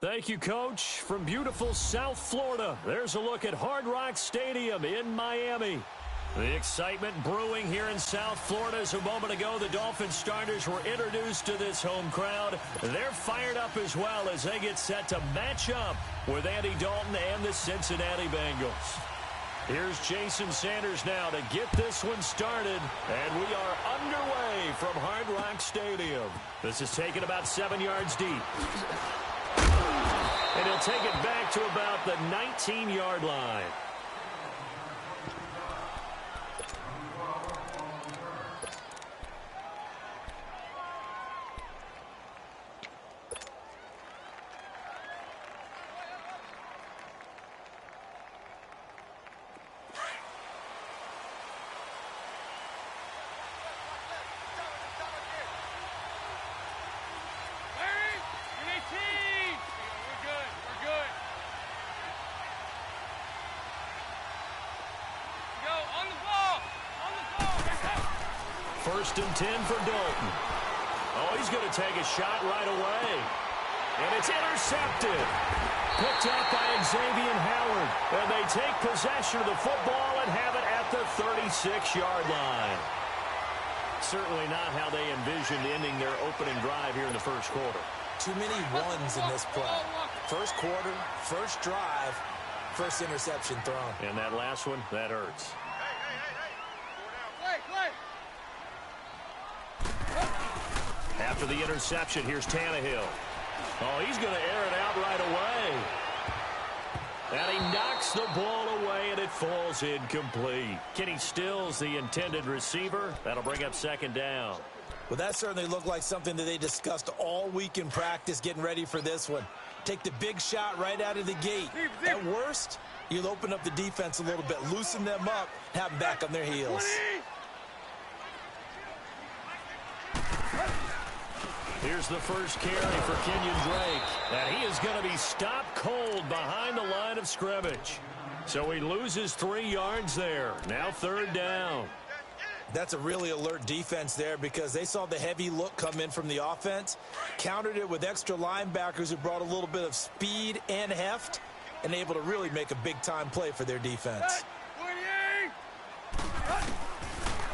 Thank you, Coach. From beautiful South Florida, there's a look at Hard Rock Stadium in Miami. The excitement brewing here in South Florida as a moment ago the Dolphins starters were introduced to this home crowd. They're fired up as well as they get set to match up with Andy Dalton and the Cincinnati Bengals. Here's Jason Sanders now to get this one started, and we are underway from Hard Rock Stadium. This is taken about 7 yards deep. And he'll take it back to about the 19-yard line. First and 10 for Dalton. Oh, he's going to take a shot right away. And it's intercepted. Picked up by Xavier Howard. And they take possession of the football and have it at the 36-yard line. Certainly not how they envisioned ending their opening drive here in the first quarter. Too many ones in this play. First quarter, first drive, first interception thrown. And that last one, that hurts. After the interception, here's Tannehill. Oh, he's going to air it out right away. And he knocks the ball away, and it falls incomplete. Kenny Stills, the intended receiver. That'll bring up second down. Well, that certainly looked like something that they discussed all week in practice getting ready for this one. Take the big shot right out of the gate. At worst, you'll open up the defense a little bit, loosen them up, have them back on their heels. Here's the first carry for Kenyon Drake. And he is going to be stopped cold behind the line of scrimmage. So he loses 3 yards there. Now third down. That's a really alert defense there because they saw the heavy look come in from the offense, countered it with extra linebackers who brought a little bit of speed and heft, and able to really make a big-time play for their defense.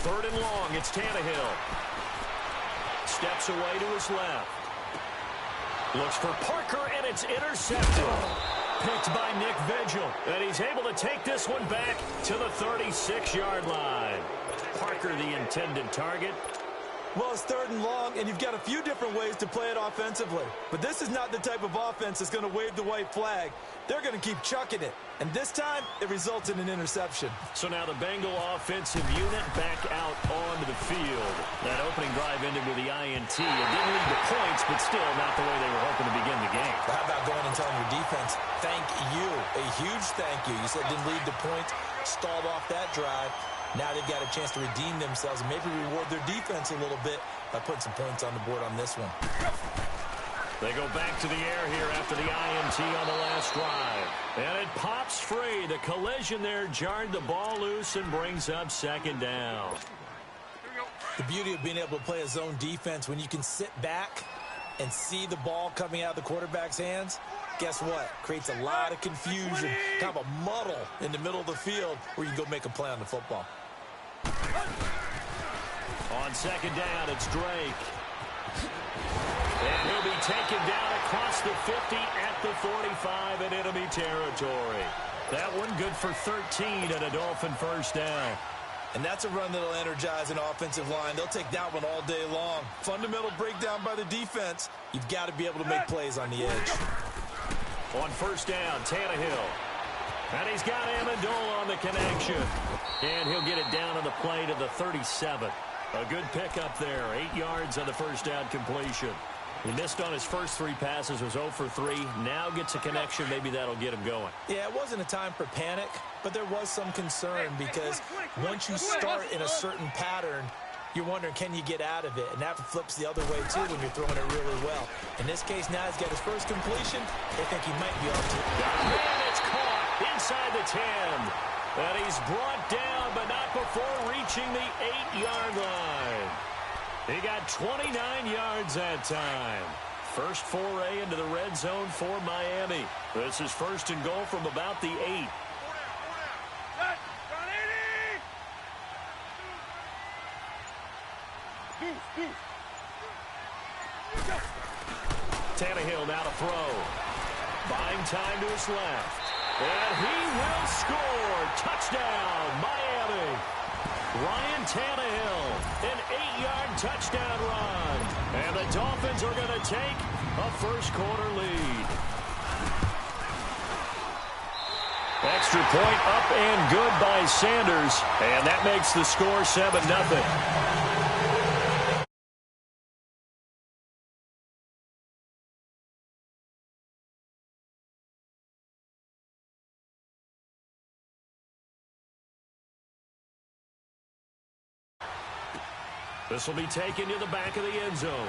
Third and long, it's Tannehill. Steps away to his left. Looks for Parker, and it's intercepted. Picked by Nick Vigil. And he's able to take this one back to the 36-yard line. Parker, the intended target. Well, it's third and long, and you've got a few different ways to play it offensively. But this is not the type of offense that's going to wave the white flag. They're going to keep chucking it. And this time, it results in an interception. So now the Bengal offensive unit back out onto the field. That opening drive ended with the INT. It didn't lead to points, but still not the way they were hoping to begin the game. How about going and telling your defense, thank you, a huge thank you. You said it didn't lead to points, stalled off that drive. Now they've got a chance to redeem themselves and maybe reward their defense a little bit by putting some points on the board on this one. They go back to the air here after the INT on the last drive. And it pops free. The collision there jarred the ball loose and brings up second down. The beauty of being able to play a zone defense when you can sit back and see the ball coming out of the quarterback's hands, guess what? Creates a lot of confusion, kind of a muddle in the middle of the field where you can go make a play on the football. On second down, it's Drake. And he'll be taken down across the 50 at the 45 in enemy territory. That one good for 13 and a Dolphin first down. And that's a run that'll energize an offensive line. They'll take that one all day long. Fundamental breakdown by the defense. You've got to be able to make plays on the edge. On first down, Tannehill. And he's got Amendola on the connection. And he'll get it down on the play to the 37. A good pickup there. 8 yards on the first down completion. He missed on his first 3 passes, was 0 for 3. Now gets a connection. Maybe that'll get him going. Yeah, it wasn't a time for panic, but there was some concern because once you start in a certain pattern, you're wondering, can you get out of it? And that flips the other way, too, when you're throwing it really well. In this case, now he's got his first completion. They think he might be off to it. And it's caught inside the 10. And he's brought down, but not before reaching the 8-yard line. He got 29 yards that time. First foray into the red zone for Miami. This is first and goal from about the 8. Tannehill now to throw. Buying time to his left. And he will score. Touchdown, Miami. Ryan Tannehill, an 8-yard touchdown run. And the Dolphins are going to take a first-quarter lead. Extra point up and good by Sanders. And that makes the score 7-0. This will be taken to the back of the end zone.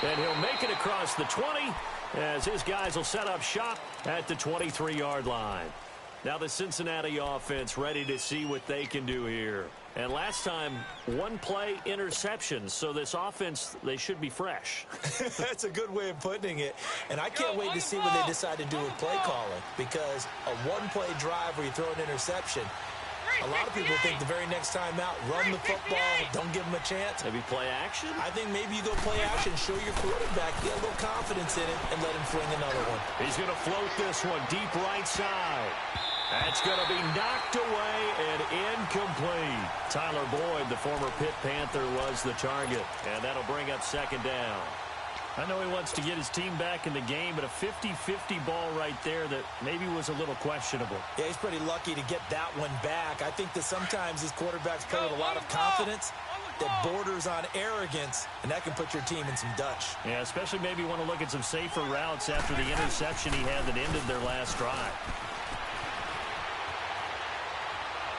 And he'll make it across the 20 as his guys will set up shop at the 23-yard line. Now the Cincinnati offense ready to see what they can do here. And last time, one-play interception. So this offense, they should be fresh. That's a good way of putting it. And I can't wait to see what they decide to do with play calling. Because a one-play drive where you throw an interception, a lot of people think the very next time out, run the football, don't give them a chance. Maybe play action? I think maybe you go play action, show your quarterback, get a little confidence in it, and let him fling another one. He's going to float this one deep right side. That's going to be knocked away and incomplete. Tyler Boyd, the former Pitt Panther, was the target, and that'll bring up second down. I know he wants to get his team back in the game, but a 50-50 ball right there that maybe was a little questionable. Yeah, he's pretty lucky to get that one back. I think that sometimes these quarterbacks play with a lot of confidence that borders on arrogance, and that can put your team in some Dutch. Yeah, especially maybe want to look at some safer routes after the interception he had that ended their last drive.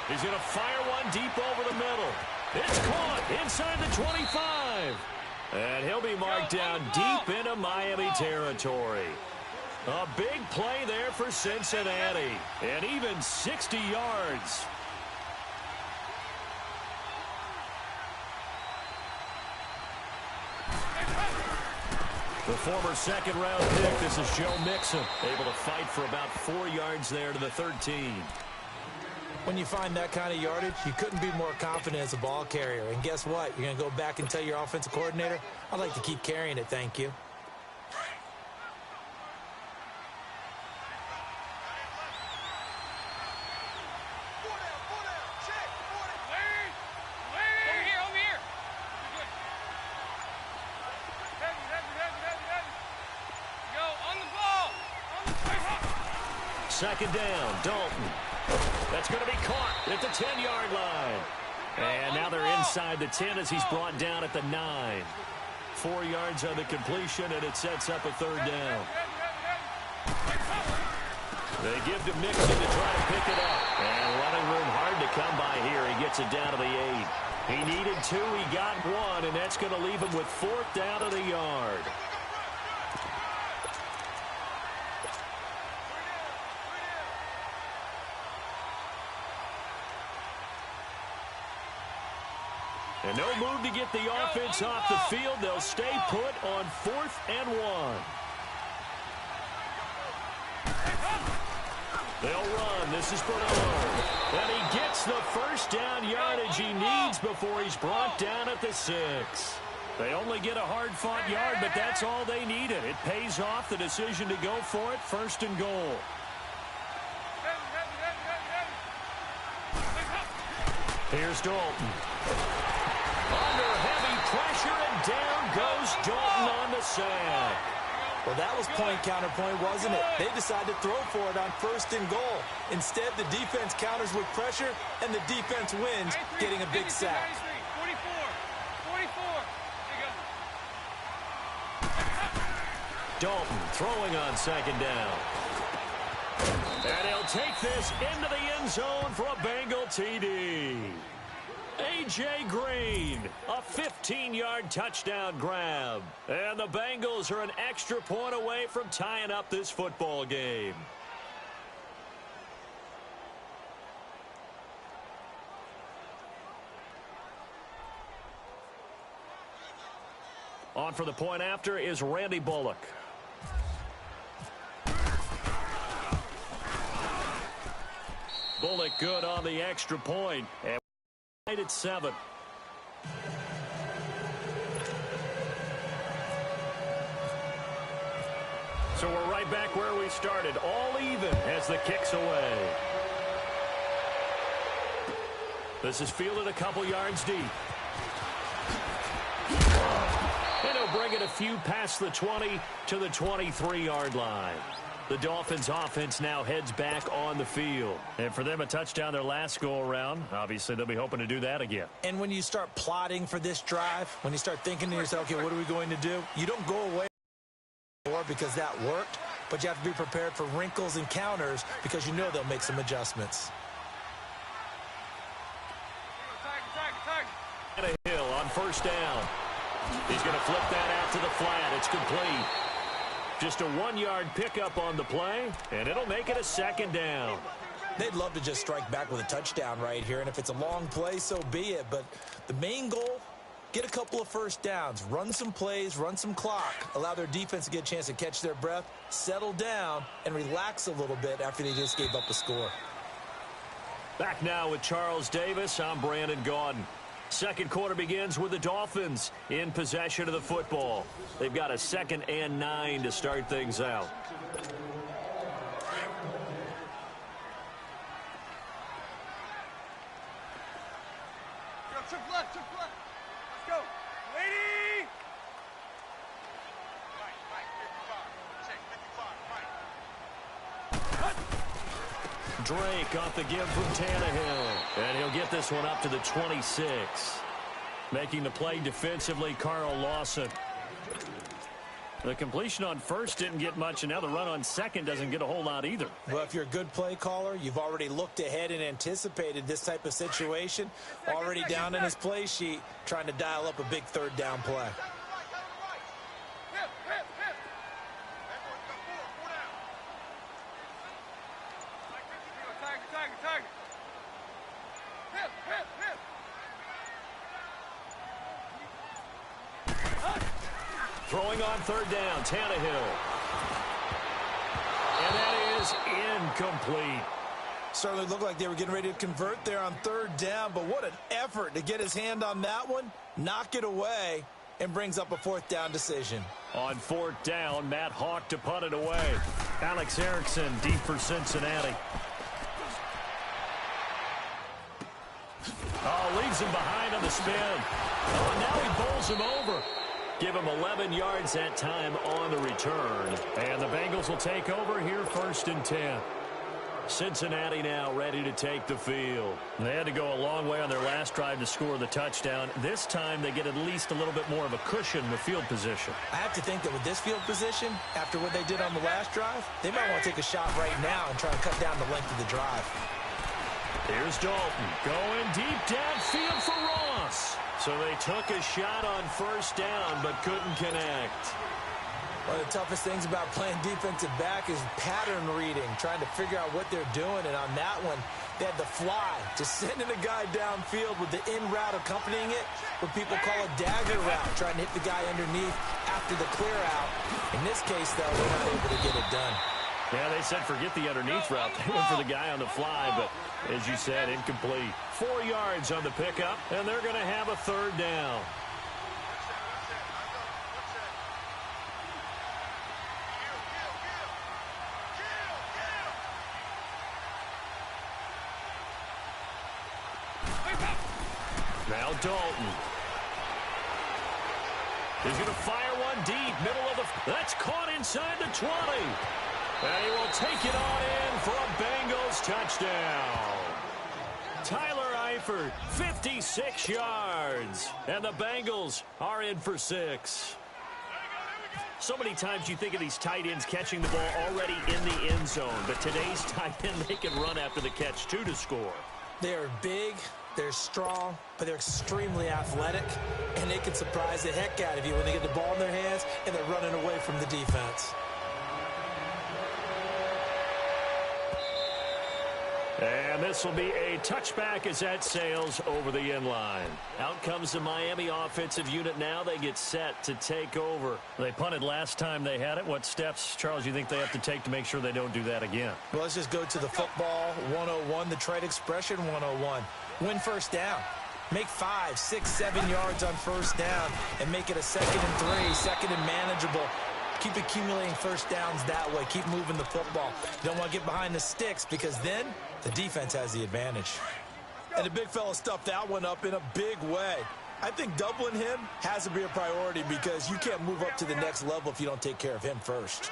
He's going to fire one deep over the middle. It's caught inside the 25. And he'll be marked down deep into Miami territory. A big play there for Cincinnati. And even 60 yards. The former second-round pick, this is Joe Mixon, able to fight for about 4 yards there to the 13. When you find that kind of yardage, you couldn't be more confident as a ball carrier. And guess what? You're going to go back and tell your offensive coordinator, I'd like to keep carrying it, thank you. Second down, Dalton. That's going to be caught at the 10-yard line. And now they're inside the 10 as he's brought down at the 9. 4 yards on the completion, and it sets up a third down. They give to Mixon to try to pick it up. And running room hard to come by here. He gets it down to the 8. He needed 2, he got 1, and that's going to leave him with 4th down of the yard. And no move to get the offense off the field. They'll stay put on 4th and 1. They'll run. This is Bernard. And he gets the first down yardage he needs before he's brought down at the 6. They only get a hard-fought yard, but that's all they needed. It pays off the decision to go for it, 1st and goal. Here's Dalton. Under heavy pressure, and down goes Dalton on the sack. Well, that was point counterpoint, wasn't it? They decided to throw for it on 1st and goal. Instead, the defense counters with pressure, and the defense wins, getting a big sack. 44. Dalton throwing on second down. And he'll take this into the end zone for a Bengal TD. A.J. Green, a 15-yard touchdown grab. And the Bengals are an extra point away from tying up this football game. On for the point after is Randy Bullock. Bullock good on the extra point. And right at 7. So we're right back where we started. All even as the kick's away. This is fielded a couple yards deep. And he'll bring it a few past the 20 to the 23-yard line. The Dolphins offense now heads back on the field. And for them, a touchdown their last go-around. Obviously, they'll be hoping to do that again. And when you start plotting for this drive, when you start thinking to yourself, okay, what are we going to do? You don't go away because that worked, but you have to be prepared for wrinkles and counters because you know they'll make some adjustments. And a Hill on first down. He's going to flip that out to the flat. It's complete. Just a 1-yard pickup on the play, and it'll make it a second down. They'd love to just strike back with a touchdown right here, and if it's a long play, so be it. But the main goal, get a couple of first downs, run some plays, run some clock, allow their defense to get a chance to catch their breath, settle down, and relax a little bit after they just gave up a score. Back now with Charles Davis. I'm Brandon Gaudin. Second quarter begins with the Dolphins in possession of the football. They've got a 2nd and 9 to start things out. Took left. Let's go. Lady! Right, Drake off the give from Tannehill. And he'll get this one up to the 26. Making the play defensively, Carl Lawson. The completion on first didn't get much, and now the run on second doesn't get a whole lot either. Well, if you're a good play caller, you've already looked ahead and anticipated this type of situation. Already down in his play sheet, trying to dial up a big third down play. Throwing on third down, Tannehill. And that is incomplete. Certainly looked like they were getting ready to convert there on third down, but what an effort to get his hand on that one, knock it away, and brings up a fourth down decision. On fourth down, Matt Hawk to punt it away. Alex Erickson deep for Cincinnati. Oh, leaves him behind on the spin. Oh, now he bowls him over. Give him 11 yards that time on the return. And the Bengals will take over here 1st and 10. Cincinnati now ready to take the field. They had to go a long way on their last drive to score the touchdown. This time they get at least a little bit more of a cushion with field position. I have to think that with this field position, after what they did on the last drive, they might want to take a shot right now and try to cut down the length of the drive. Here's Dalton going deep downfield for Ross. So they took a shot on first down but couldn't connect. One of the toughest things about playing defensive back is pattern reading, trying to figure out what they're doing. And on that one, they had the fly, just sending a guy downfield with the in route accompanying it, what people call a dagger route, trying to hit the guy underneath after the clear out. In this case, though, they're not able to get it done. Yeah, they said forget the underneath route. They went for the guy on the fly, but as you said, incomplete. 4 yards on the pickup, and they're going to have a third down. Now Dalton. He's going to fire one deep, middle of the... That's caught inside the 20. And he will take it on in for a Bengals touchdown. Tyler Eifert, 56 yards. And the Bengals are in for 6. So many times you think of these tight ends catching the ball already in the end zone. But today's tight end, they can run after the catch, too, to score. They're big, they're strong, but they're extremely athletic. And they can surprise the heck out of you when they get the ball in their hands and they're running away from the defense. And this will be a touchback as that sails over the end line. Out comes the Miami offensive unit now. They get set to take over. They punted last time they had it. What steps, Charles, you think they have to take to make sure they don't do that again? Well, let's just go to the football 101, the trade expression 101. Win first down. Make 5, 6, 7 yards on first down and make it a 2nd and 3, second and manageable. Keep accumulating first downs that way. Keep moving the football. You don't want to get behind the sticks because then the defense has the advantage. And the big fella stuffed that one up in a big way. I think doubling him has to be a priority because you can't move up to the next level if you don't take care of him first.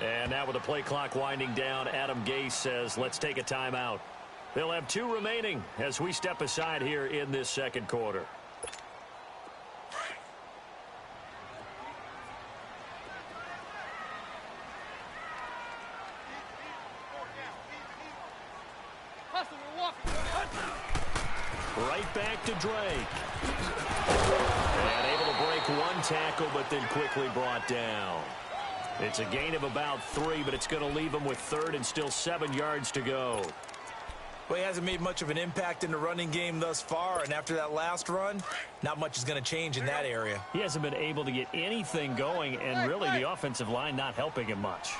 And now with the play clock winding down, Adam Gase says, let's take a timeout. They'll have 2 remaining as we step aside here in this second quarter. Right back to Drake. And able to break 1 tackle, but then quickly brought down. It's a gain of about 3, but it's going to leave him with 3rd and still 7 yards to go. Well, he hasn't made much of an impact in the running game thus far, and after that last run, not much is going to change in that area. He hasn't been able to get anything going, and really the offensive line not helping him much.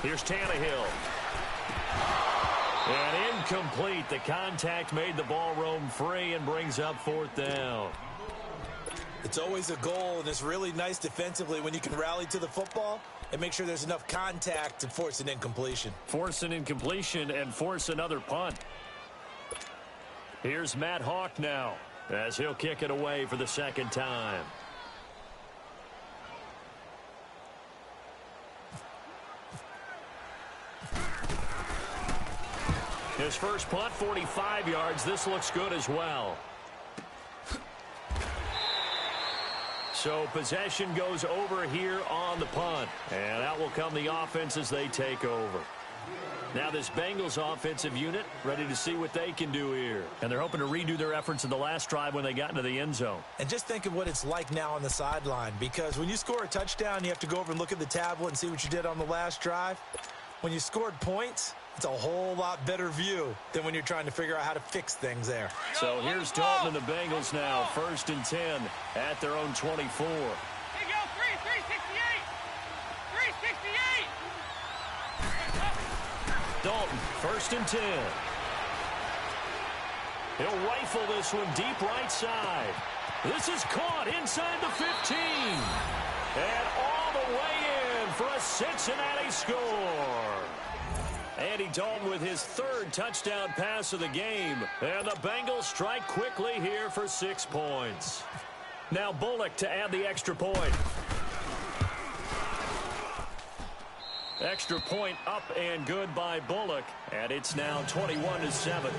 Here's Tannehill. And incomplete. The contact made the ball roam free and brings up 4th down. It's always a goal, and it's really nice defensively when you can rally to the football and make sure there's enough contact to force an incompletion. Force an incompletion and force another punt. Here's Matt Hawk now as he'll kick it away for the 2nd time. His first punt, 45 yards. This looks good as well. So possession goes over here on the punt. And out will come the offense as they take over. Now this Bengals offensive unit ready to see what they can do here. And they're hoping to redo their efforts in the last drive when they got into the end zone. And just think of what it's like now on the sideline. Because when you score a touchdown, you have to go over and look at the tablet and see what you did on the last drive. When you scored points, it's a whole lot better view than when you're trying to figure out how to fix things there. So here's Dalton and the Bengals now. 1st and 10 at their own 24. Here you go, 368. 368. Dalton, 1st and 10. He'll rifle this one deep right side. This is caught inside the 15. And all the way in for a Cincinnati score. Andy Dalton with his 3rd touchdown pass of the game. And the Bengals strike quickly here for 6 points. Now Bullock to add the extra point. Extra point up and good by Bullock. And it's now 21-7.